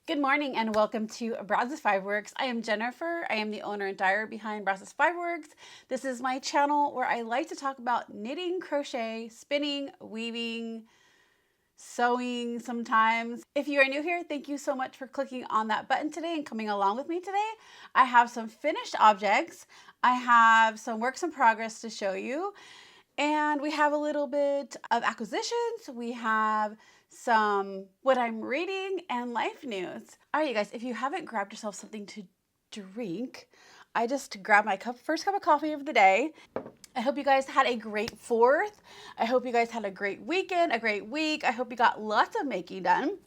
Good morning and welcome to Brazos Fiber Works. I am Jennifer. I am the owner and dyer behind Brazos Fiber Works. This is my channel where I like to talk about knitting, crochet, spinning, weaving, sewing sometimes. If you are new here, thank you so much for clicking on that button today and coming along with me today. I have some finished objects. I have some works in progress to show you. And we have a little bit of acquisitions. We have some what I'm reading and life news. All right, you guys, if you haven't grabbed yourself something to drink, I just grabbed my first cup of coffee of the day. I hope you guys had a great 4th. I hope you guys had a great weekend, a great week. I hope you got lots of making done.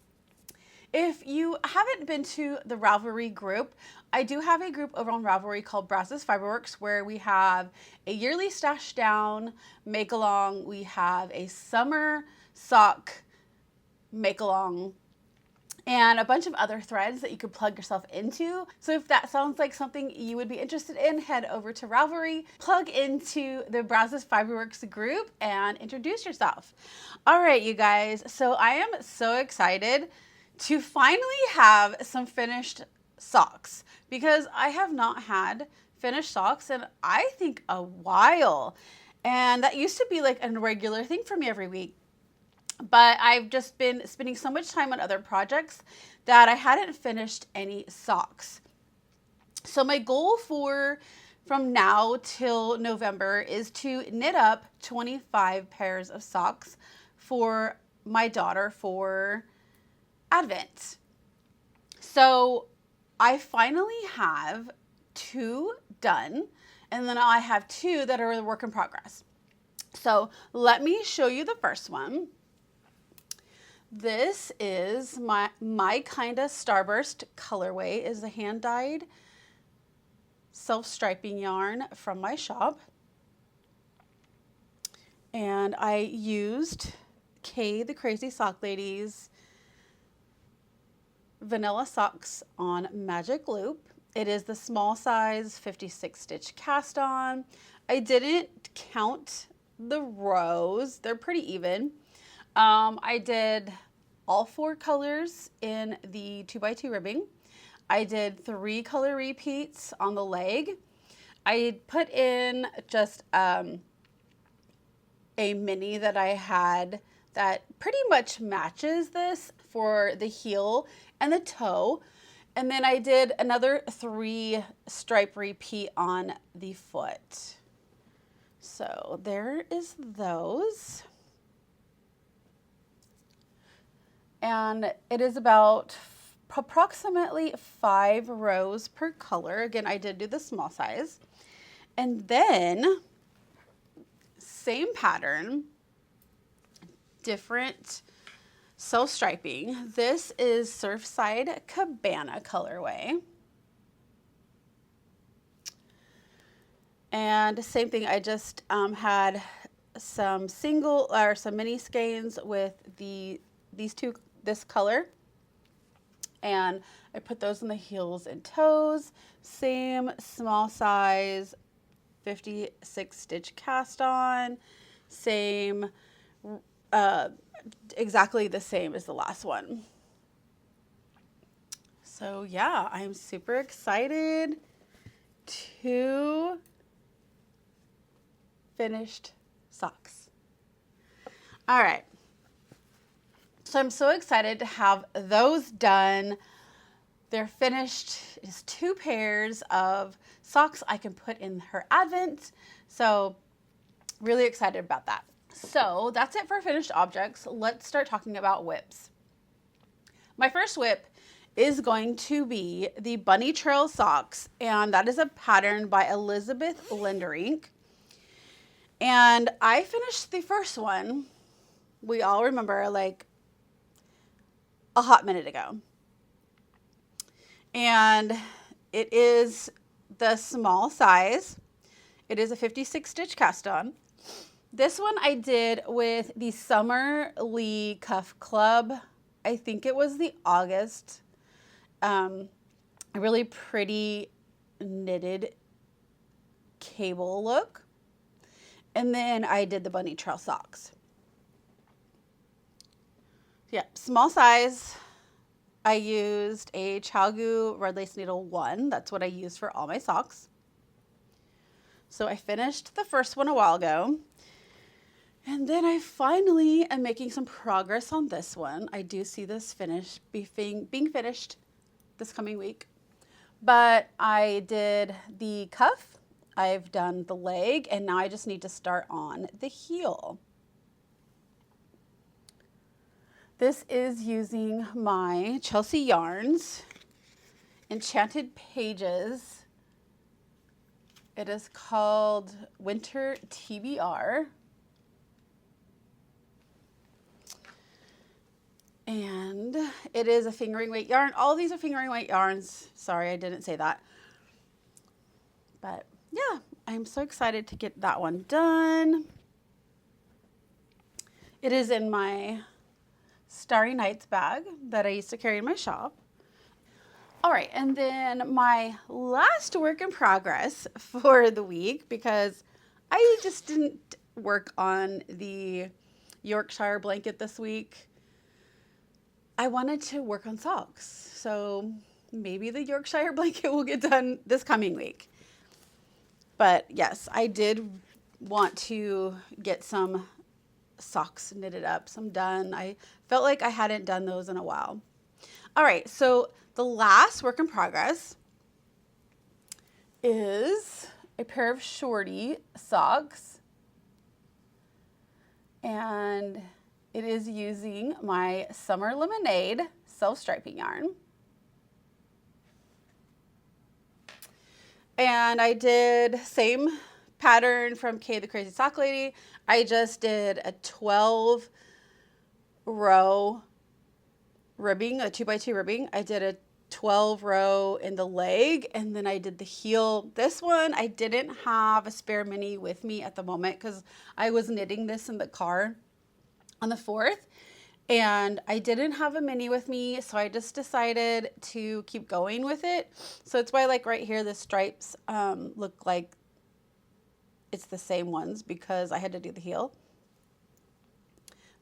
If you haven't been to the Ravelry group, I do have a group over on Ravelry called Brazos Fiber Works where we have a yearly stash down make along. We have a summer sock make along and a bunch of other threads that you could plug yourself into. So if that sounds like something you would be interested in, head over to Ravelry, plug into the Brazos Fiber Works group and introduce yourself. All right, you guys. So I am so excited to finally have some finished socks because I have not had finished socks in I think a while. And that used to be like a regular thing for me every week. But I've just been spending so much time on other projects that I hadn't finished any socks. So my goal from now till November is to knit up 25 pairs of socks for my daughter for Advent. So I finally have 2 done, and then I have 2 that are a work in progress. So let me show you the first one. This is my Kinda Starburst colorway. Is a hand-dyed self-striping yarn from my shop. And I used Kay the Crazy Sock Lady's vanilla socks on magic loop. It is the small size 56 stitch cast on. I didn't count the rows. They're pretty even. I did all 4 colors in the 2x2 ribbing. I did 3 color repeats on the leg. I put in just a mini that I had that pretty much matches this for the heel and the toe. And then I did another 3 stripe repeat on the foot. So there is those. And it is about approximately 5 rows per color. Again, I did do the small size. And then same pattern, different self-striping. This is Surfside Cabana colorway. And same thing, I just had some mini skeins with this color. And I put those in the heels and toes. Same small size 56 stitch cast on. Same exactly the same as the last one. So yeah, I'm super excited to finished socks. All right. So I'm so excited to have those done. They're finished. It's 2 pairs of socks I can put in her Advent. So really excited about that. So that's it for finished objects. Let's start talking about whips. My first whip is going to be the Bunny Trail socks, and that is a pattern by Elizabeth Lenderink. And I finished the first one, we all remember, like a hot minute ago. And it is the small size. It is a 56 stitch cast on. This one I did with the Summer Lee Cuff Club. I think it was the August. A really pretty knitted cable look. And then I did the Bunny Trail socks. Yeah, small size. I used a Chalgu Red Lace Needle 1. That's what I use for all my socks. So I finished the first one a while ago. And then I finally am making some progress on this one. I do see this being finished this coming week. But I did the cuff, I've done the leg, and now I just need to start on the heel. This is using my Chelsea Yarns Enchanted Pages. It is called Winter TBR. And it is a fingering weight yarn. All of these are fingering weight yarns. Sorry, I didn't say that. But yeah, I'm so excited to get that one done. It is in my Starry Nights bag that I used to carry in my shop. All right, and then my last work in progress for the week, because I just didn't work on the Yorkshire blanket this week. I wanted to work on socks, so maybe the Yorkshire blanket will get done this coming week. But yes, I did want to get some socks knitted up, some done. I felt like I hadn't done those in a while. All right, so the last work in progress is a pair of shorty socks, and it is using my Summer Lemonade self-striping yarn. And I did same pattern from Kay the Crazy Sock Lady. I just did a 12 row ribbing, a 2x2 ribbing. I did a 12 row in the leg, and then I did the heel. This one, I didn't have a spare mini with me at the moment because I was knitting this in the car on the 4th, and I didn't have a mini with me, so I just decided to keep going with it. So it's why, like right here, the stripes look like it's the same ones because I had to do the heel.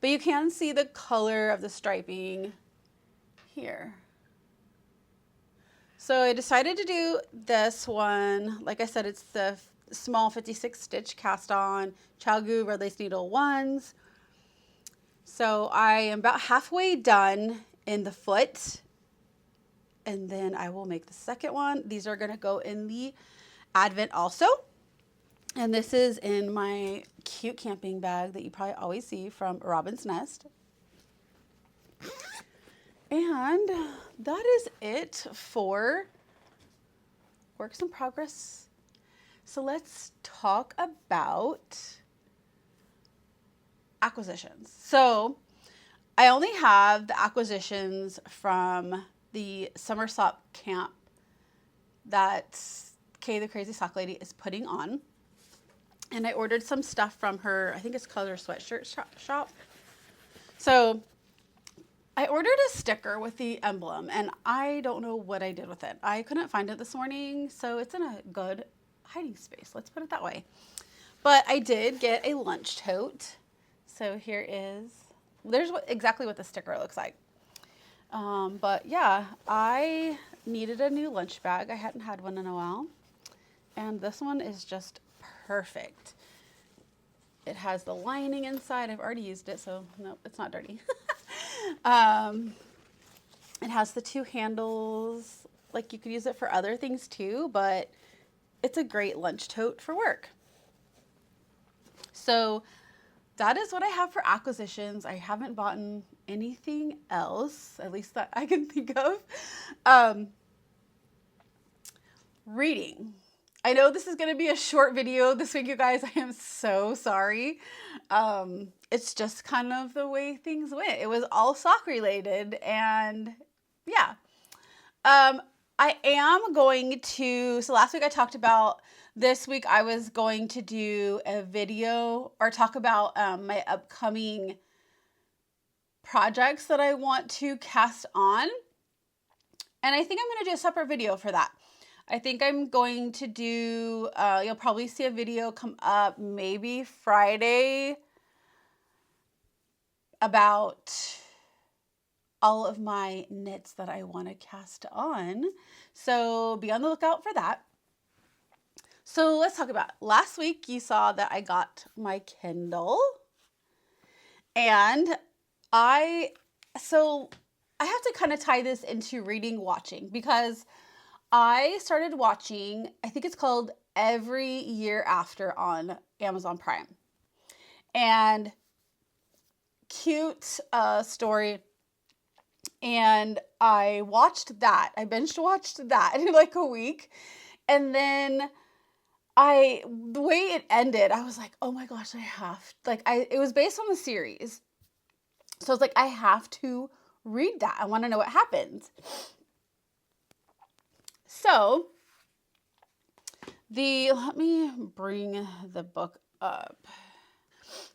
But you can see the color of the striping here. So I decided to do this one. Like I said, it's the small 56 stitch cast on Chalgu Red Lace Needle 1s. So I am about halfway done in the foot, and then I will make the second one. These are going to go in the Advent also. And this is in my cute camping bag that you probably always see from Robin's Nest. And that is it for works in progress. So let's talk about acquisitions. So I only have the acquisitions from the summer sock camp that Kay the Crazy Sock Lady is putting on. And I ordered some stuff from her, I think it's called her sweatshirt shop. So I ordered a sticker with the emblem, and I don't know what I did with it. I couldn't find it this morning, so it's in a good hiding space. Let's put it that way. But I did get a lunch tote. So here is, there's exactly what the sticker looks like. But yeah, I needed a new lunch bag. I hadn't had one in a while. And this one is just perfect. It has the lining inside. I've already used it, so no, it's not dirty. It has the two handles. Like, you could use it for other things too, but it's a great lunch tote for work. So that is what I have for acquisitions. I haven't bought anything else, at least that I can think of. Reading. I know this is going to be a short video this week, you guys. I am so sorry. It's just kind of the way things went. It was all sock related, and yeah. I am going to, so last week I talked about, this week I was going to do a video or talk about my upcoming projects that I want to cast on. And I think I'm going to do a separate video for that. I think I'm going to do, you'll probably see a video come up maybe Friday about all of my knits that I want to cast on. So be on the lookout for that. So let's talk about last week. You saw that I got my Kindle, and I have to kind of tie this into reading, watching, because I started watching, I think it's called Every Year After on Amazon Prime. And cute story. And I watched that. I binge watched that in like a week. And then the way it ended, I was like, oh my gosh, it was based on the series. So I was like, I have to read that. I want to know what happens. So let me bring the book up.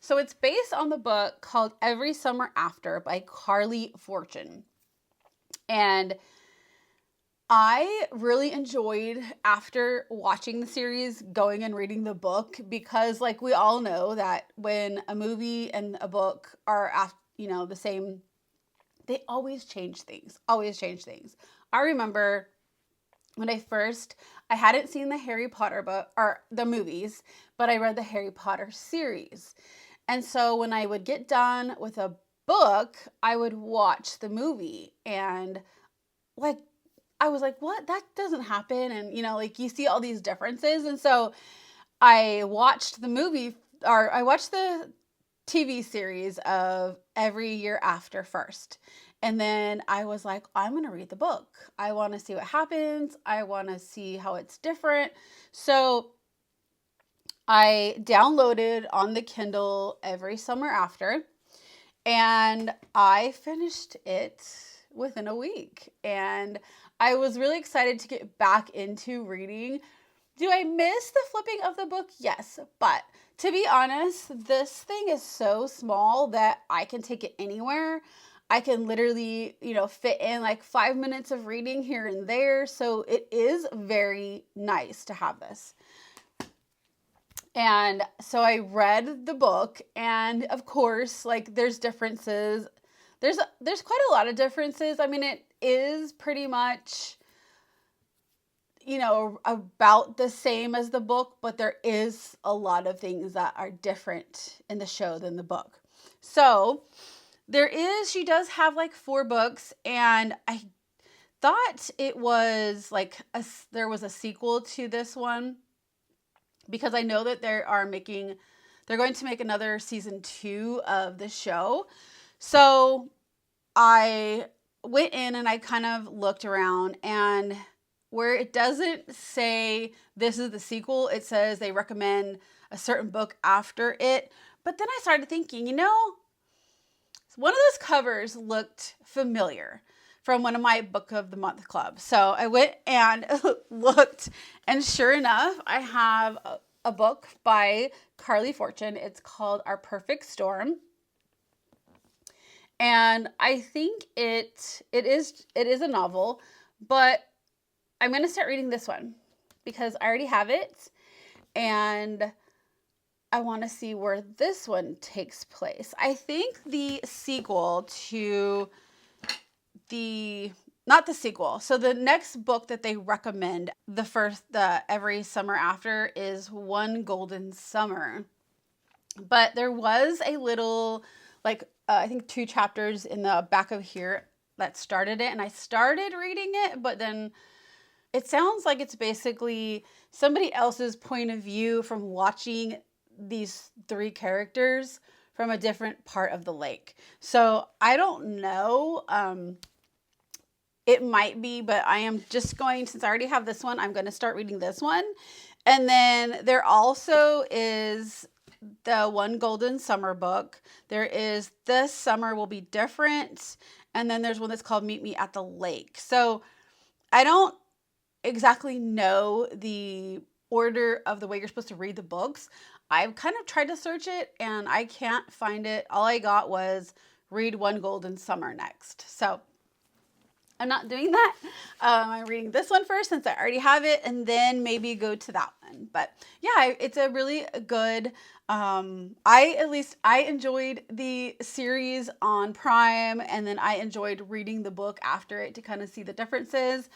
So it's based on the book called Every Summer After by Carly Fortune. And I really enjoyed, after watching the series, going and reading the book, because like we all know that when a movie and a book are the same, they always change things. I remember when I hadn't seen the Harry Potter book or the movies, but I read the Harry Potter series. And so when I would get done with a book, I would watch the movie, and like, I was like, what? That doesn't happen. And you see all these differences. And so I watched the TV series of Every Year After first. And then I was like, I'm going to read the book. I want to see what happens. I want to see how it's different. So I downloaded on the Kindle Every Summer After, and I finished it within a week. And I was really excited to get back into reading. Do I miss the flipping of the book? Yes. But to be honest, this thing is so small that I can take it anywhere. I can literally, fit in like 5 minutes of reading here and there. So it is very nice to have this. And so I read the book, and of course, like, there's differences. There's quite a lot of differences. I mean, it is pretty much, about the same as the book, but there is a lot of things that are different in the show than the book. So she does have like 4 books, and I thought it was like there was a sequel to this one, because I know that they're going to make another season 2 of the show. So I went in and I kind of looked around, and where it doesn't say this is the sequel, it says they recommend a certain book after it. But then I started thinking, one of those covers looked familiar from one of my Book of the Month clubs. So I went and looked, and sure enough, I have a book by Carly Fortune. It's called Our Perfect Storm. And I think it is a novel, but I'm going to start reading this one because I already have it, and I want to see where this one takes place. I think the sequel to not the sequel. So the next book that they recommend, the Every Summer After, is One Golden Summer. But there was a little, I think 2 chapters in the back of here that started it, and I started reading it, but then it sounds like it's basically somebody else's point of view from watching these 3 characters from a different part of the lake. So I don't know. It might be, but I am just since I already have this one, I'm going to start reading this one. And then there also is the One Golden Summer book. There is This Summer Will Be Different. And then there's one that's called Meet Me at the Lake. So I don't exactly know the order of the way you're supposed to read the books. I've kind of tried to search it, and I can't find it. All I got was read One Golden Summer next. So I'm not doing that. I'm reading this one first since I already have it, and then maybe go to that one. But yeah, it's a really good, I enjoyed the series on Prime, and then I enjoyed reading the book after it to kind of see the differences.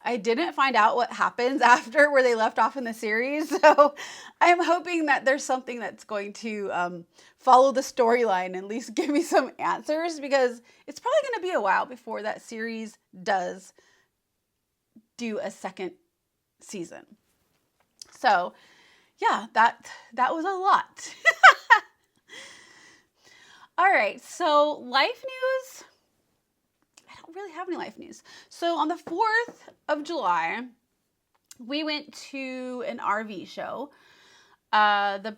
I didn't find out what happens after where they left off in the series. So I'm hoping that there's something that's going to follow the storyline and at least give me some answers, because it's probably going to be a while before that series does do a second season. So yeah, that was a lot. All right, so life news. I don't really have any life news. So on the 4th of July, we went to an RV show. The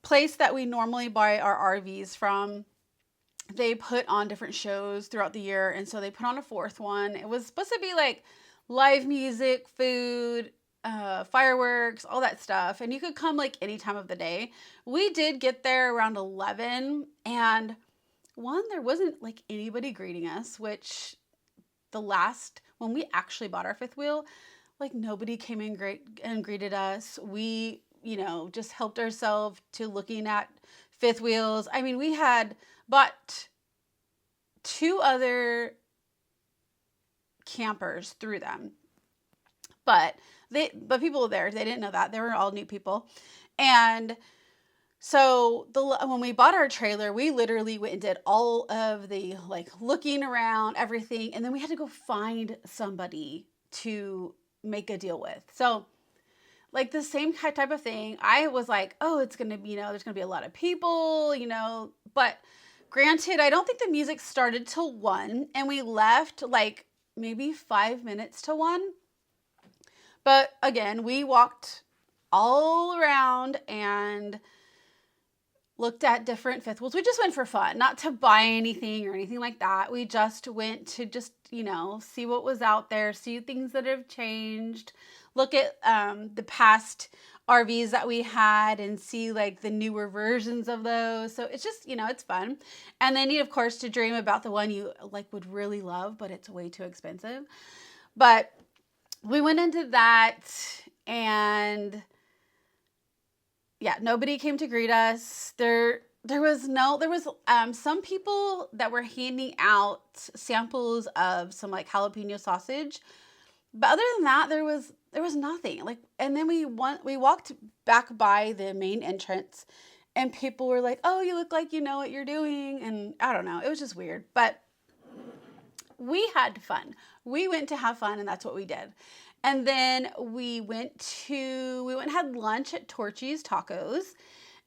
place that we normally buy our RVs from, they put on different shows throughout the year. And so they put on a 4th one. It was supposed to be like live music, food, fireworks, all that stuff. And you could come like any time of the day. We did get there around 11, and there wasn't like anybody greeting us, which when we actually bought our 5th wheel, like nobody came in and greeted us. We, just helped ourselves to looking at 5th wheels. I mean, we had bought 2 other campers through them, but people there, they didn't know that. They were all new people. And so when we bought our trailer, we literally went and did all of the like looking around, everything. And then we had to go find somebody to make a deal with. So like the same type of thing. I was like, oh, it's going to be, there's going to be a lot of people, but granted, I don't think the music started till 1, and we left like maybe 5 minutes to 1. But again, we walked all around and looked at different 5th wheels. We just went for fun, not to buy anything or anything like that. We just went to see what was out there, see things that have changed, look at the past RVs that we had and see like the newer versions of those. So it's just, it's fun. And then of course, to dream about the one you like would really love, but it's way too expensive. But we went into that, and yeah, nobody came to greet us. There was some people that were handing out samples of some like jalapeno sausage, but other than that, there was nothing. Like, and then we walked back by the main entrance, and people were like, "Oh, you look like you know what you're doing," and I don't know. It was just weird, but we had fun. We went to have fun, and that's what we did. And then we went and had lunch at Torchy's Tacos.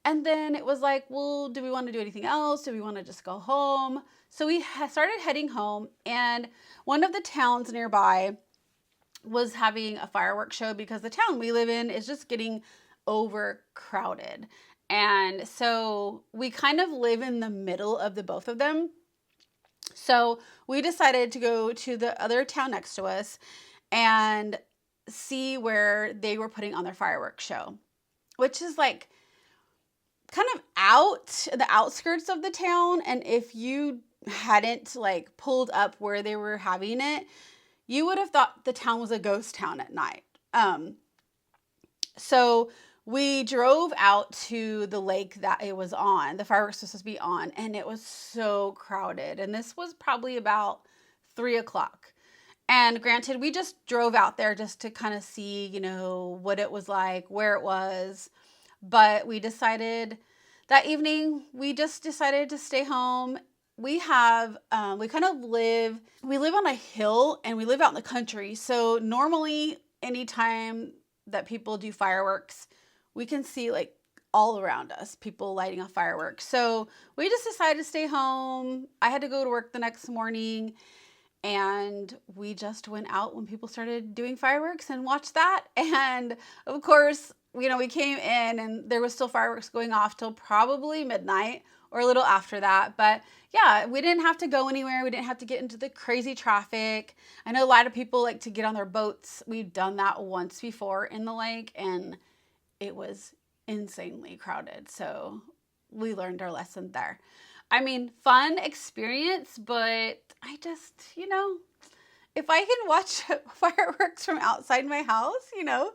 And then it was like, well, do we want to do anything else? Do we want to just go home? So we started heading home, and one of the towns nearby was having a fireworks show because the town we live in is just getting overcrowded. And so we kind of live in the middle of the both of them. So we decided to go to the other town next to us and see where they were putting on their fireworks show, which is like kind of the outskirts of the town. And if you hadn't like pulled up where they were having it, you would have thought the town was a ghost town at night. So we drove out to the lake that it was on, the fireworks was supposed to be on, and it was so crowded. And this was probably about 3:00. And granted, we just drove out there just to kind of see, what it was like, where it was. But we decided that evening, we just decided to stay home. We live on a hill, and we live out in the country. So normally anytime that people do fireworks, we can see like all around us, people lighting off fireworks. So we just decided to stay home. I had to go to work the next morning, and we just went out when people started doing fireworks and watched that. And of course, we came in and there was still fireworks going off till probably midnight or a little after that. But yeah, we didn't have to go anywhere. We didn't have to get into the crazy traffic. I know a lot of people like to get on their boats. We've done that once before in the lake, and it was insanely crowded. So we learned our lesson there. I mean, fun experience, but I just, if I can watch fireworks from outside my house, you know.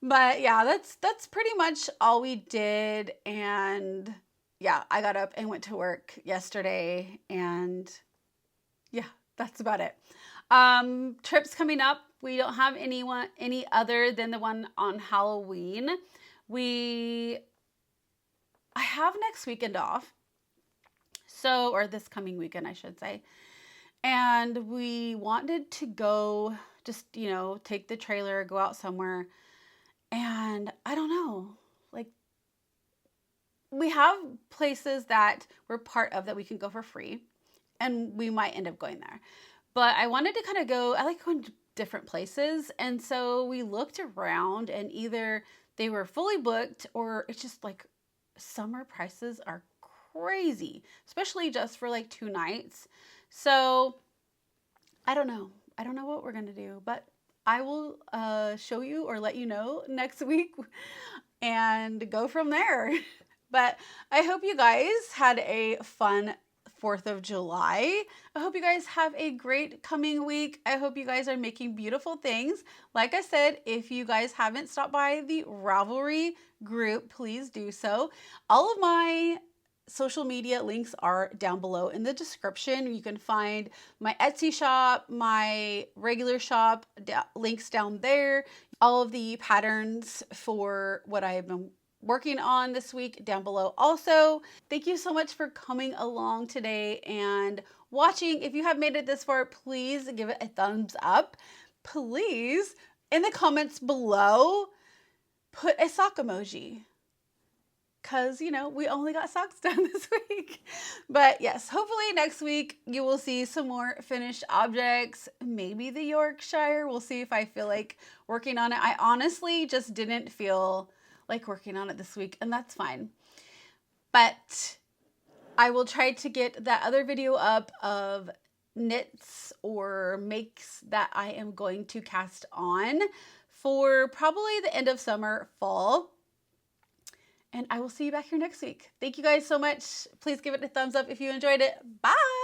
But yeah, that's pretty much all we did. And yeah, I got up and went to work yesterday, and yeah, that's about it. Trips coming up. We don't have any other than the one on Halloween. I have next weekend off. So, or this coming weekend, I should say. And we wanted to go just, you know, take the trailer, go out somewhere. And I don't know, like, we have places that we're part of that we can go for free, and we might end up going there. But I wanted to kind of go, I like going to different places. And so we looked around, and either they were fully booked, or it's just like summer prices are crazy, especially just for like 2 nights. So I don't know. I don't know what we're going to do, but I will show you or let you know next week and go from there. But I hope you guys had a fun 4th of July. I hope you guys have a great coming week. I hope you guys are making beautiful things. Like I said, if you guys haven't stopped by the Ravelry group, please do so. All of my social media links are down below in the description. You can find my Etsy shop, my regular shop, links down there. All of the patterns for what I have been working on this week down below also. Thank you so much for coming along today and watching. If you have made it this far, please give it a thumbs up. Please, in the comments below, put a sock emoji. Because, you know, we only got socks done this week. But yes, hopefully next week you will see some more finished objects. Maybe the Yorkshire. We'll see if I feel like working on it. I honestly just didn't feel like working on it this week, and that's fine. But I will try to get that other video up of knits or makes that I am going to cast on for probably the end of summer, fall. And I will see you back here next week. Thank you guys so much. Please give it a thumbs up if you enjoyed it. Bye.